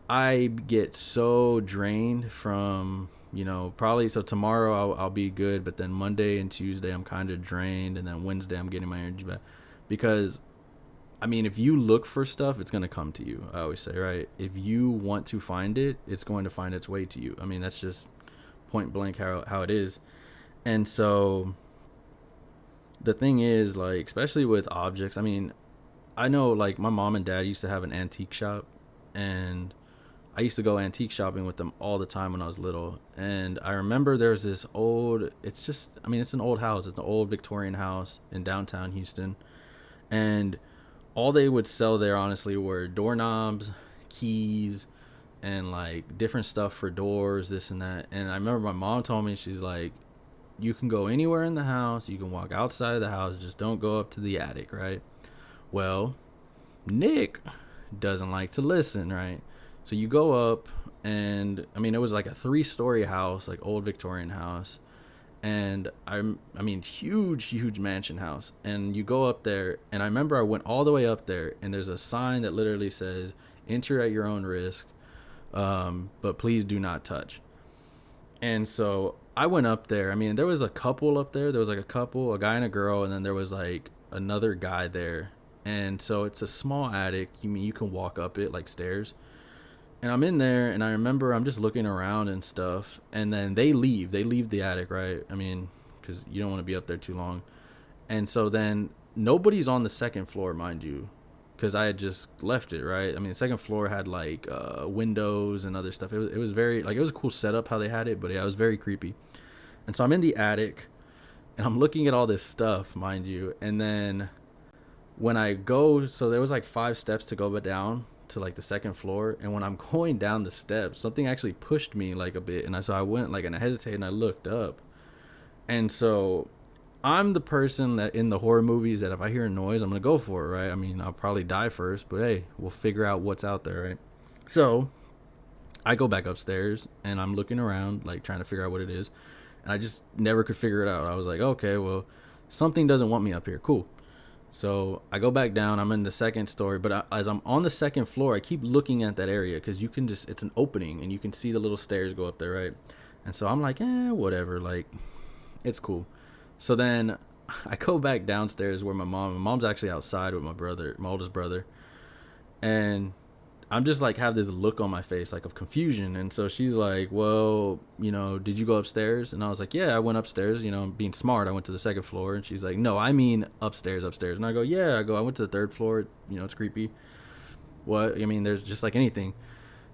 I get so drained from, probably, so tomorrow I'll be good, but then Monday and Tuesday I'm kind of drained, and then Wednesday I'm getting my energy back. Because, I mean, if you look for stuff, it's going to come to you, I always say, right? If you want to find it, it's going to find its way to you. I mean, that's just point blank how it is. And so the thing is, like, especially with objects, I mean, I know, like, my mom and dad used to have an antique shop, and I used to go antique shopping with them all the time when I was little. And I remember there's this old, it's an old house. It's an old Victorian house in downtown Houston. And all they would sell there, honestly, were doorknobs, keys, and like different stuff for doors, this and that. And I remember my mom told me, she's like, you can go anywhere in the house, you can walk outside of the house, just don't go up to the attic, right? Well, Nick doesn't like to listen, right? So you go up, and I mean, it was like a 3-story house, like old Victorian house. And I mean, huge mansion house. And you go up there, and I remember I went all the way up there, and there's a sign that literally says, enter at your own risk, but please do not touch. And so I went up there. I mean, there was a couple up there. There was like a guy and a girl, and then there was like another guy there. And so it's a small attic. You can walk up it like stairs. And I'm in there, and I remember I'm just looking around and stuff. And then they leave the attic, right? I mean, because you don't want to be up there too long. And so then nobody's on the second floor, mind you, because I had just left it, right? I mean, the second floor had like windows and other stuff. It was very, like, it was a cool setup how they had it, but yeah, it was very creepy. And so I'm in the attic, and I'm looking at all this stuff, mind you. And then when I go, so there was like 5 steps to go down to like the second floor, and when I'm going down the steps, something actually pushed me like a bit, and so I went like, and I hesitated, and I looked up. And so I'm the person that in the horror movies that if I hear a noise, I'm gonna go for it, right? I mean, I'll probably die first, but hey, we'll figure out what's out there, right? So I go back upstairs, and I'm looking around, like trying to figure out what it is, and I just never could figure it out. I was like, okay, well, something doesn't want me up here, cool. So I go back down. I'm in the second story, but as I'm on the second floor, I keep looking at that area, because you can just, it's an opening, and you can see the little stairs go up there, right? And so I'm like, whatever, like, it's cool. So then I go back downstairs where my mom's actually outside with my brother, my oldest brother, and I'm just like, have this look on my face, like, of confusion. And so she's like, well, did you go upstairs? And I was like, yeah, I went upstairs, being smart. I went to the second floor. And she's like, no, I mean upstairs. And I go, yeah, I went to the 3rd floor. It's creepy. What? I mean, there's just like anything.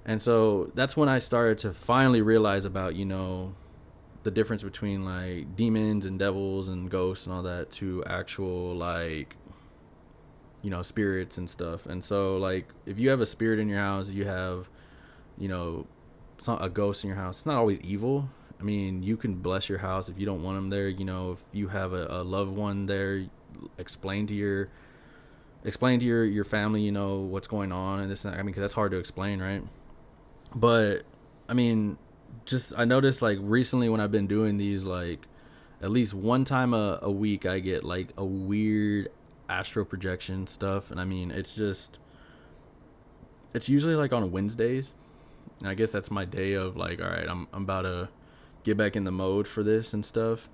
And so that's when I started to finally realize about, the difference between like demons and devils and ghosts and all that to actual, like, spirits and stuff. And so, like, if you have a spirit in your house, you have, a ghost in your house, it's not always evil. I mean, you can bless your house if you don't want them there. If you have a loved one there, explain to your family, what's going on and this and that. I mean, because that's hard to explain, right? But I mean, just, I noticed, like, recently when I've been doing these, like, at least one time a week, I get like a weird astral projection stuff. And I mean, it's usually like on Wednesdays, and I guess that's my day of like, all right, I'm about to get back in the mode for this and stuff.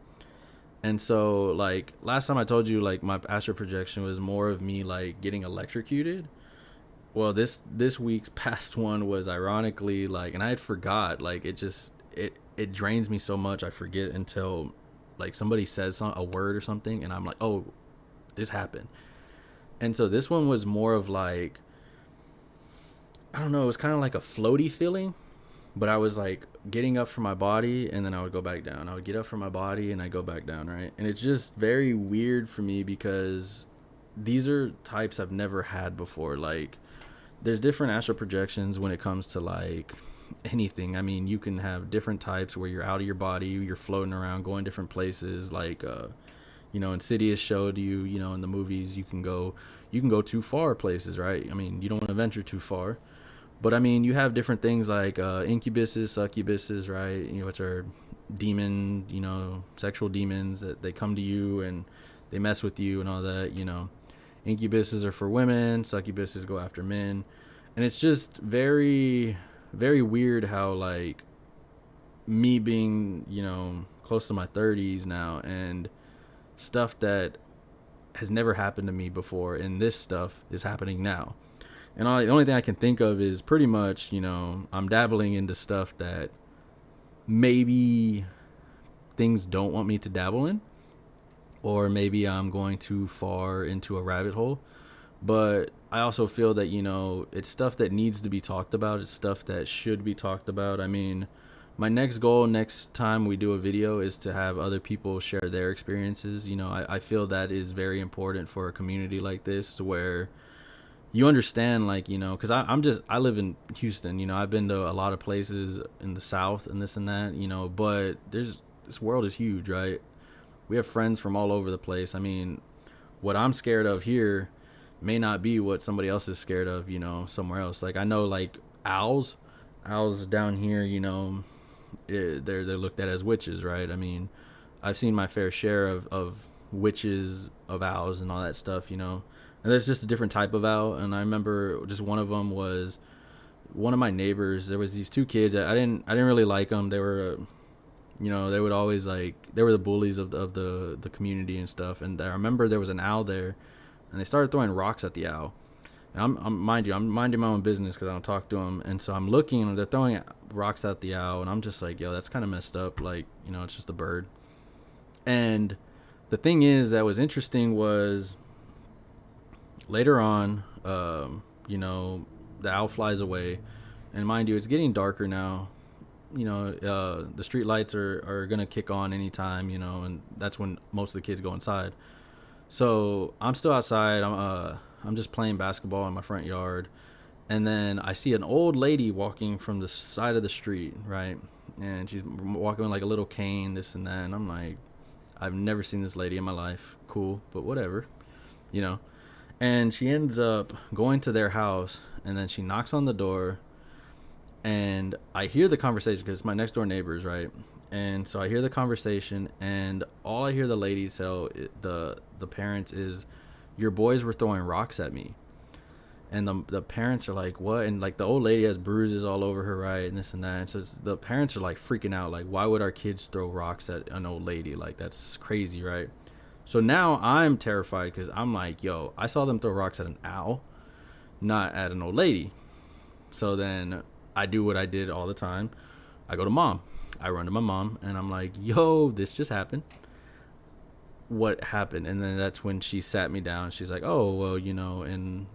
And so, like, last time I told you, like, my astral projection was more of me like getting electrocuted. Well, this week's past one was ironically, like, and I had forgot, like, it drains me so much I forget until like somebody says a word or something, and I'm like, oh, this happened. And so this one was more of like, I don't know, it was kind of like a floaty feeling, but I was like getting up from my body, and then I would go back down. I would get up from my body, and I go back down, right? And it's just very weird for me, because these are types I've never had before. Like, there's different astral projections when it comes to like anything. I mean, you can have different types where you're out of your body, you're floating around, going different places. Like, Insidious showed you, in the movies, you can go too far places, right? I mean, you don't want to venture too far. But I mean, you have different things like incubuses, succubuses, right? Which are demon, sexual demons that they come to you and they mess with you and all that. Incubuses are for women, succubuses go after men, and it's just very, very weird how like me being, close to my 30s now and stuff that has never happened to me before, and this stuff is happening now. And the only thing I can think of is pretty much, I'm dabbling into stuff that maybe things don't want me to dabble in, or maybe I'm going too far into a rabbit hole. But I also feel that, it's stuff that needs to be talked about. It's stuff that should be talked about. I mean, my next goal next time we do a video is to have other people share their experiences. I feel that is very important for a community like this, to where you understand, like, because I live in Houston. I've been to a lot of places in the South and this and that, but this world is huge, right? We have friends from all over the place. I mean, what I'm scared of here may not be what somebody else is scared of, somewhere else. Like, I know, like, owls down here, they're looked at as witches, right? I mean, I've seen my fair share of witches, of owls and all that stuff, and there's just a different type of owl. And I remember just one of them was one of my neighbors. There was these two kids. I didn't really like them. They were, they would always, like, they were the bullies of the community and stuff. And I remember there was an owl there, and they started throwing rocks at the owl. And I'm minding my own business because I don't talk to them. And so I'm looking, and they're throwing rocks at the owl, and I'm just like, yo, that's kind of messed up. Like, it's just a bird. And the thing is that was interesting was later on, the owl flies away, and mind you, it's getting darker now. The street lights are gonna kick on anytime, and that's when most of the kids go inside. So I'm still outside. I'm just playing basketball in my front yard, and then I see an old lady walking from the side of the street, right? And she's walking with like a little cane, this and that. And I'm like, I've never seen this lady in my life. Cool, but whatever, And she ends up going to their house, and then she knocks on the door, and I hear the conversation because it's my next door neighbors, right? And so I hear the conversation, and all I hear the lady tell the parents is, your boys were throwing rocks at me. And the parents are like, what? And like the old lady has bruises all over her, right? And this and that. And so the parents are like freaking out, like, why would our kids throw rocks at an old lady? Like, that's crazy, right? So now I'm terrified because I'm like, yo, I saw them throw rocks at an owl, not at an old lady. So then I do what I did all the time. I go to mom. I run to my mom, and I'm like, yo, this just happened. What happened? And then that's when she sat me down. She's like, oh, well, in,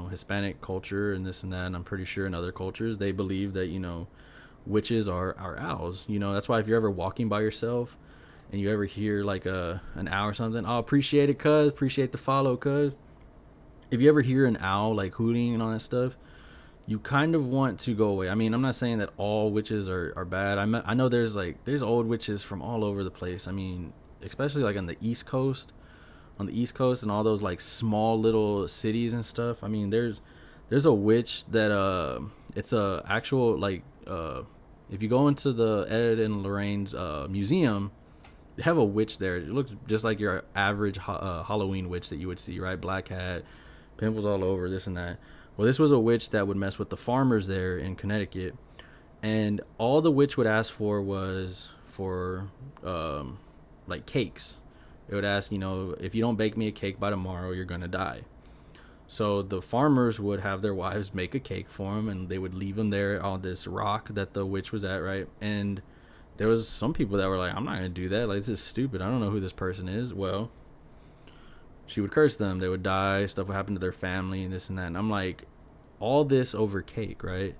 Hispanic culture and this and that, and I'm pretty sure in other cultures, they believe that, witches are owls. That's why if you're ever walking by yourself and you ever hear like an owl or something, oh, appreciate it, cuz, appreciate the follow, cuz. If you ever hear an owl like hooting and all that stuff, you kind of want to go away. I mean, I'm not saying that all witches are bad. I know there's old witches from all over the place. I mean, especially like on the East Coast and all those like small little cities and stuff. I mean, there's a witch that it's a actual like if you go into the Ed and Lorraine's museum, they have a witch there. It looks just like your average Halloween witch that you would see, right? Black hat, pimples all over, this and that. Well, this was a witch that would mess with the farmers there in Connecticut, and all the witch would ask for was for like cakes. It would ask, if you don't bake me a cake by tomorrow, you're gonna die. So the farmers would have their wives make a cake for them, and they would leave them there on this rock that the witch was at, right? And there was some people that were like, I'm not gonna do that. Like, this is stupid. I don't know who this person is. Well, she would curse them. They would die. Stuff would happen to their family and this and that. And I'm like, all this over cake, right?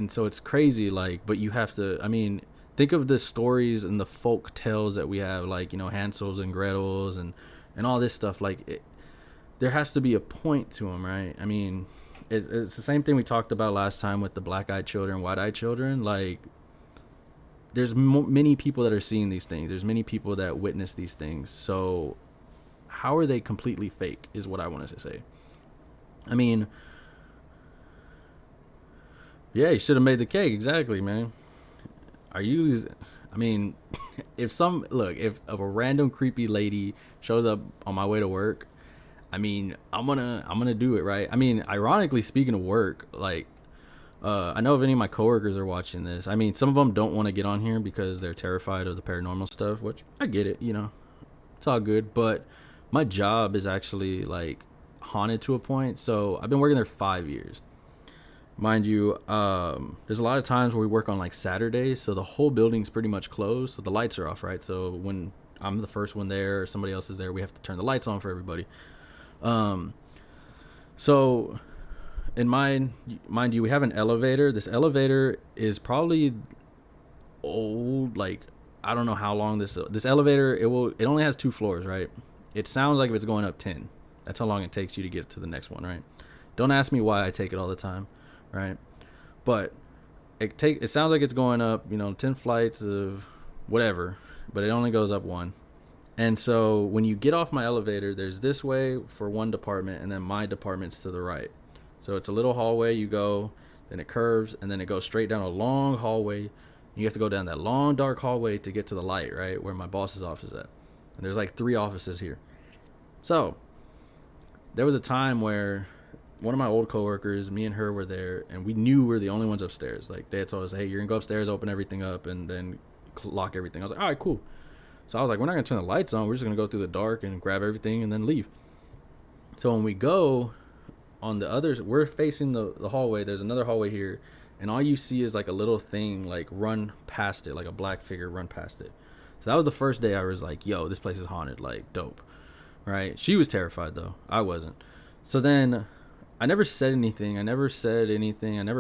So it's crazy. Like, but you have to. I mean, think of the stories and the folk tales that we have, like, Hansel's and Gretel's and all this stuff. Like, there has to be a point to them, right? I mean, it's the same thing we talked about last time with the black-eyed children, white-eyed children. Like, there's many people that are seeing these things. There's many people that witness these things. So how are they completely fake is what I wanted to say. I mean, yeah, you should have made the cake. Exactly, man. Are you... I mean, if a random creepy lady shows up on my way to work, I mean, I'm gonna do it, right? I mean, ironically, speaking of work, like, I know if any of my coworkers are watching this, I mean, some of them don't want to get on here because they're terrified of the paranormal stuff, which I get it, it's all good. But my job is actually like haunted to a point. So I've been working there 5 years. Mind you, there's a lot of times where we work on like Saturdays, so the whole building's pretty much closed, so the lights are off, right? So when I'm the first one there or somebody else is there, we have to turn the lights on for everybody. So in mind you, we have an elevator. This elevator is probably old, like I don't know how long this elevator, it only has 2 floors, right? It sounds like if it's going up 10. That's how long it takes you to get to the next one, right? Don't ask me why I take it all the time, right? But it sounds like it's going up, 10 flights of whatever, but it only goes up 1. And so when you get off my elevator, there's this way for one department, and then my department's to the right. So it's a little hallway, you go, then it curves, and then it goes straight down a long hallway. You have to go down that long dark hallway to get to the light, right, where my boss's office is at. And there's like 3 offices here. So there was a time where one of my old coworkers, me and her were there, and we knew we were the only ones upstairs. Like, they had told us, hey, you're gonna go upstairs, open everything up, and then lock everything. I was like, all right, cool. So I was like, we're not gonna turn the lights on, we're just gonna go through the dark and grab everything and then leave. So when we go on the others, we're facing the hallway, there's another hallway here, and all you see is like a little thing like run past it, like a black figure run past it. So that was the first day I was like, yo, this place is haunted, like, dope, right? She was terrified though, I wasn't. So then I never said anything. I never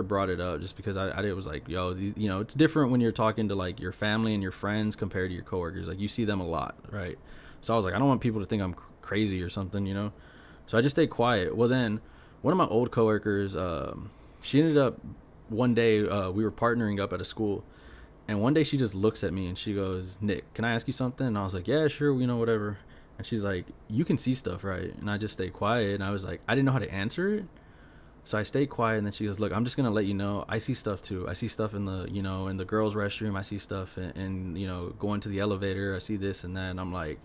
brought it up, just because I was like, yo, it's different when you're talking to like your family and your friends compared to your coworkers. Like, you see them a lot, right? So I was like, I don't want people to think I'm crazy or something, So I just stayed quiet. Well, then one of my old coworkers, she ended up one day, we were partnering up at a school, and one day she just looks at me and she goes, Nick, can I ask you something? And I was like, yeah, sure, whatever. And she's like, you can see stuff, right? And I just stayed quiet, and I was like, I didn't know how to answer it. So I stayed quiet, and then she goes, look, I'm just going to let you know, I see stuff too. I see stuff in the, in the girls' restroom. I see stuff in going to the elevator. I see this and that. And I'm like,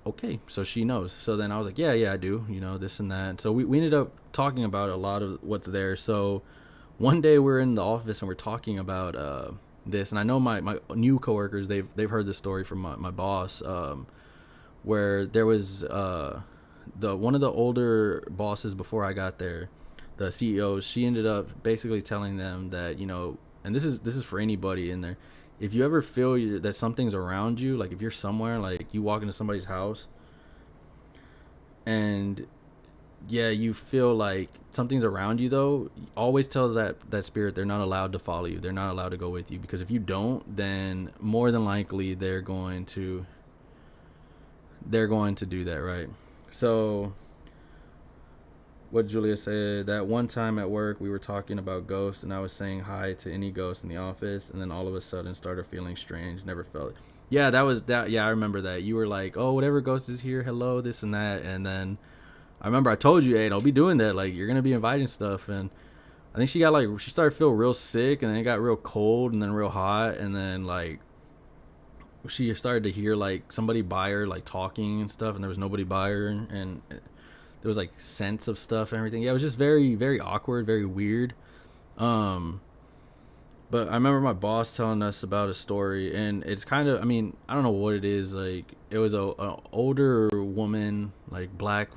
okay, so she knows. So then I was like, yeah, I do, this and that. So we ended up talking about a lot of what's there. So one day we're in the office and we're talking about this. And I know my new coworkers, they've heard this story from my boss, where there was one of the older bosses before I got there, the CEO, she ended up basically telling them that, and this is for anybody in there, if you ever feel that something's around you, like if you're somewhere, like you walk into somebody's house and you feel like something's around you, though, always tell that spirit they're not allowed to follow you. They're not allowed to go with you, because if you don't, then more than likely they're going to do that, right? So what Julia said, that one time at work we were talking about ghosts, and I was saying hi to any ghost in the office, and then all of a sudden started feeling strange. Never felt it. Yeah, I remember that. You were like, oh, whatever ghost is here, hello, this and that. And then I remember I told you, hey, don't be doing that, like, you're gonna be inviting stuff. And I think she started to feel real sick, and then it got real cold and then real hot, and then like she started to hear like somebody by her, like talking and stuff, and there was nobody by her, and there was like scents of stuff and everything. Yeah, it was just very, very awkward, very weird. But I remember my boss telling us about a story, and it's kind of, I mean, I don't know what it is. Like, it was an older woman, like black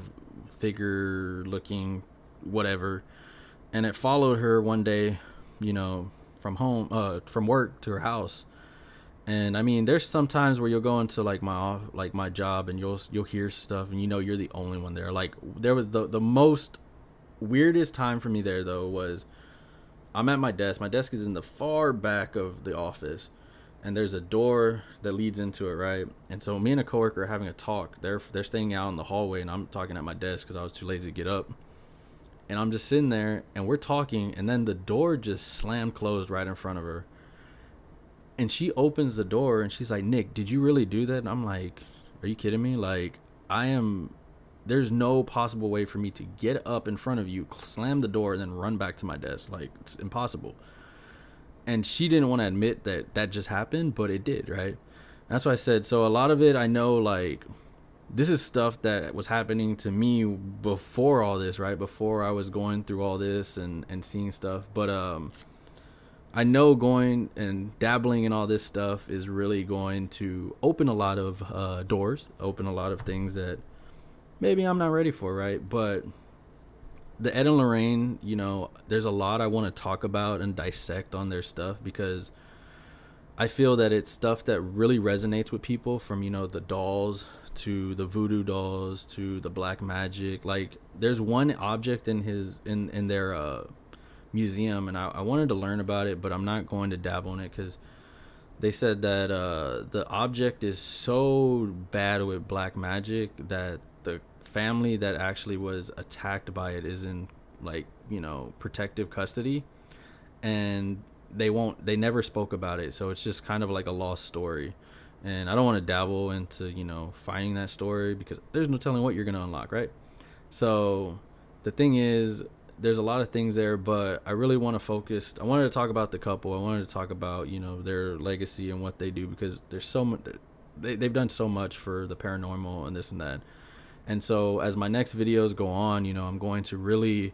figure looking, whatever, and it followed her one day, from work to her house. And I mean, there's some times where you'll go into like my job, and you'll hear stuff, and you're the only one there. Like, there was the most weirdest time for me there, though, was I'm at my desk. My desk is in the far back of the office, and there's a door that leads into it, right? And so me and a coworker are having a talk. They're staying out in the hallway, and I'm talking at my desk because I was too lazy to get up. and I'm just sitting there and we're talking, and then the door just slammed closed right in front of her. And she opens the door and she's like, Nick, did you really do that? And I'm like, are you kidding me? Like, there's no possible way for me to get up in front of you, slam the door, and then run back to my desk. Like, it's impossible. And she didn't want to admit that that just happened, but it did, right? That's why I said, so a lot of it, I know, like, this is stuff that was happening to me before all this, right? Before I was going through all this and seeing stuff. But I know going and dabbling in all this stuff is really going to open a lot of doors, open a lot of things that maybe I'm not ready for, right? But the Ed and Lorraine, you know, there's a lot I want to talk about and dissect on their stuff, because I feel that it's stuff that really resonates with people, from, you know, the dolls to the voodoo dolls to the black magic. Like, there's one object in their museum, and I wanted to learn about it, but I'm not going to dabble in it, because they said that the object is so bad with black magic that the family that actually was attacked by it is in, like, you know, protective custody, and they never spoke about it. So it's just kind of like a lost story, and I don't want to dabble into, you know, finding that story, because there's no telling what you're going to unlock, right? So the thing is, there's a lot of things there, but I really want to focus. I wanted to talk about the couple. I wanted to talk about, you know, their legacy and what they do, because there's so much. They've done so much for the paranormal and this and that. And so as my next videos go on, you know, I'm going to really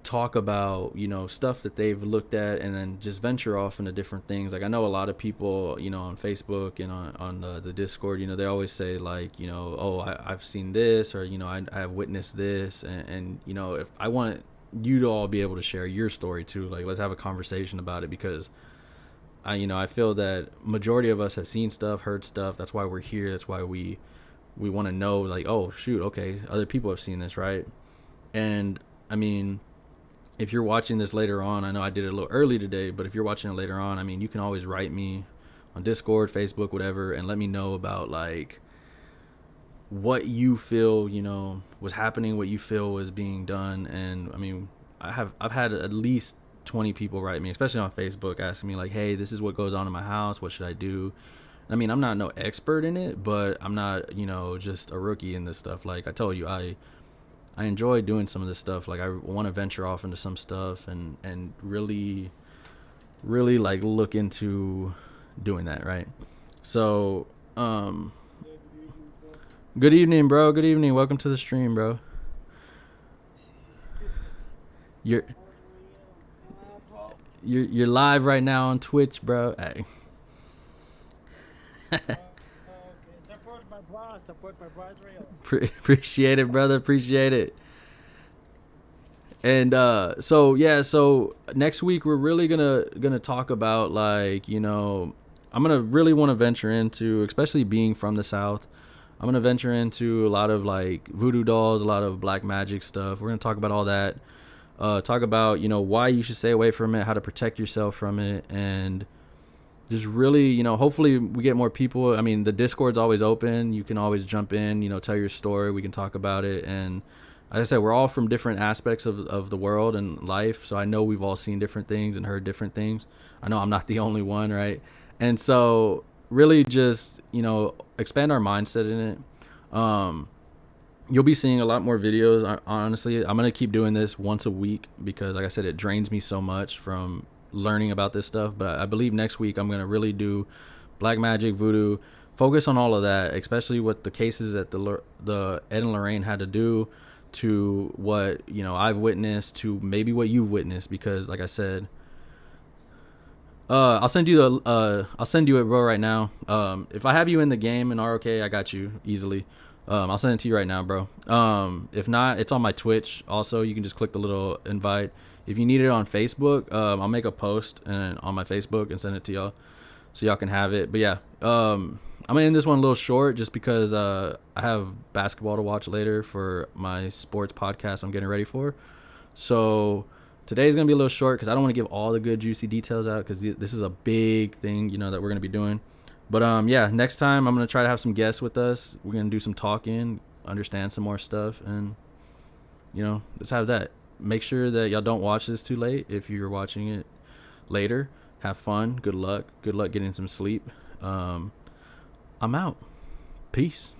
talk about, you know, stuff that they've looked at, and then just venture off into different things. Like, I know a lot of people, you know, on Facebook and on the Discord, you know, they always say, like, you know, oh, I've seen this, or, you know, I have witnessed this, and you know, if I want you to all be able to share your story too, like, let's have a conversation about it, because I feel that majority of us have seen stuff, heard stuff. That's why we're here. That's why we want to know, like, oh shoot, okay, other people have seen this, right? And I mean, if you're watching this later on, I know I did it a little early today, but if you're watching it later on, I mean, you can always write me on Discord, Facebook, whatever, and let me know about, like, what you feel, you know, was happening, what you feel was being done. And I mean, I've had at least 20 people write me, especially on Facebook, asking me, like, hey, this is what goes on in my house, what should I do? I mean, I'm not no expert in it, but I'm not, you know, just a rookie in this stuff. Like I told you, I enjoy doing some of this stuff. Like, I want to venture off into some stuff and really like look into doing that, right? So good evening, bro. Good evening. Welcome to the stream, bro. You're live right now on Twitch, bro. Hey. Support my boss. Support my boss, real. Appreciate it, brother. Appreciate it. And so next week we're really gonna talk about, like, you know, I'm gonna really want to venture into, especially being from the South, I'm gonna venture into a lot of, like, voodoo dolls, a lot of black magic stuff. We're gonna talk about all that. Talk about, you know, why you should stay away from it, how to protect yourself from it, and just really, you know, hopefully we get more people. I mean, the Discord's always open. You can always jump in, you know, tell your story. We can talk about it. And like I said, we're all from different aspects of the world and life. So I know we've all seen different things and heard different things. I know I'm not the only one, right? And so really just, you know, expand our mindset in it. You'll be seeing a lot more videos. Honestly, I'm going to keep doing this once a week, because like I said, it drains me so much from learning about this stuff. But I believe next week I'm going to really do black magic, voodoo, focus on all of that, especially with the cases that the Ed and Lorraine had to do, to what, you know, I've witnessed, to maybe what you've witnessed. Because like I said, I'll send you it, bro, right now. If I have you in the game in ROK, I got you easily. I'll send it to you right now, bro. If not, it's on my Twitch also. You can just click the little invite. If you need it on Facebook, I'll make a post on my Facebook and send it to y'all, so y'all can have it. But yeah, I'm gonna end this one a little short, just because I have basketball to watch later for my sports podcast I'm getting ready for. So today's gonna be a little short, because I don't want to give all the good juicy details out, because this is a big thing, you know, that we're gonna be doing. But yeah, next time I'm gonna try to have some guests with us. We're gonna do some talking, understand some more stuff, and let's have that. Make sure that y'all don't watch this too late. If you're watching it later, have fun. Good luck getting some sleep. I'm out. Peace.